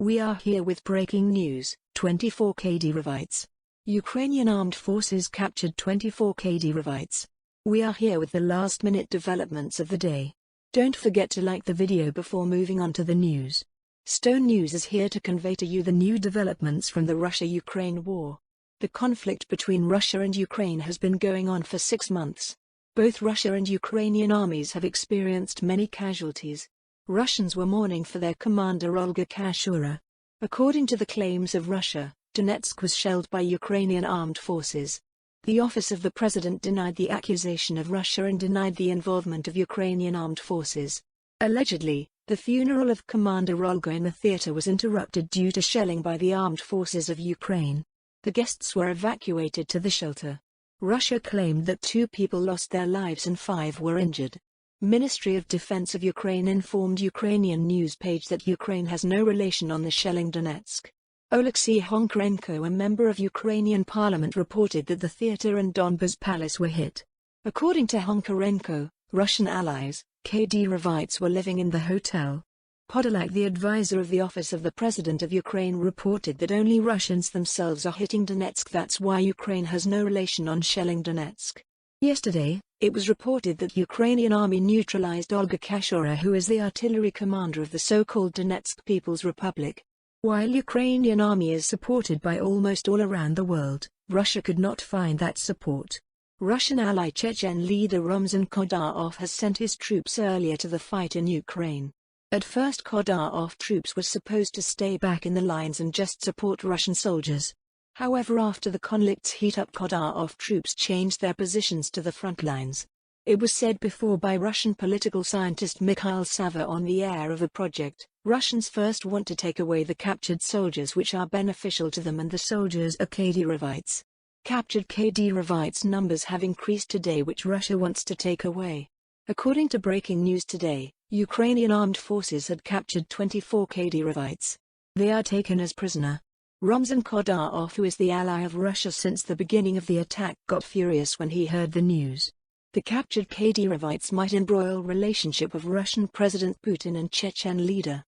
We are here with breaking news. 24 Kadyrovites. Ukrainian Armed Forces captured 24 Kadyrovites. We are here with the last-minute developments of the day. Don't forget to like the video before moving on to the news. Stone News is here to convey to you the new developments from the Russia-Ukraine war. The conflict between Russia and Ukraine has been going on for 6 months. Both Russia and Ukrainian armies have experienced many casualties. Russians were mourning for their commander Olga Kachura. According to the claims of Russia, Donetsk was shelled by Ukrainian Armed Forces. The office of the president denied the accusation of Russia and denied the involvement of Ukrainian Armed Forces. Allegedly, the funeral of Commander Olga in the theater was interrupted due to shelling by the armed forces of Ukraine. The guests were evacuated to the shelter. Russia claimed that 2 people lost their lives and 5 were injured. Ministry of Defense of Ukraine informed Ukrainian news page that Ukraine has no relation on the shelling Donetsk. Oleksiy Honkarenko, a member of Ukrainian parliament, reported that the theater and Donbas palace were hit. According to Honkarenko, Russian allies, Kadyrovites, were living in the hotel. Podolak, the advisor of the office of the president of Ukraine, reported that only Russians themselves are hitting Donetsk. That's why Ukraine has no relation on shelling Donetsk. Yesterday, it was reported that Ukrainian army neutralized Olga Kachura, who is the artillery commander of the so-called Donetsk People's Republic. While Ukrainian army is supported by almost all around the world, Russia could not find that support. Russian ally Chechen leader Ramzan Kadyrov has sent his troops earlier to the fight in Ukraine. At first, Kadyrov troops were supposed to stay back in the lines and just support Russian soldiers. However, after the conflict's heat up, Kadyrov troops changed their positions to the front lines. It was said before by Russian political scientist Mikhail Sava on the air of a project, Russians first want to take away the captured soldiers which are beneficial to them, and the soldiers are Kadyrovites. Captured Kadyrovites numbers have increased today, which Russia wants to take away. According to breaking news today, Ukrainian Armed Forces had captured 24 Kadyrovites. They are taken as prisoner. Ramzan Kadyrov, who is the ally of Russia since the beginning of the attack, got furious when he heard the news. The captured Kadyrovites might embroil relationship of Russian President Putin and Chechen leader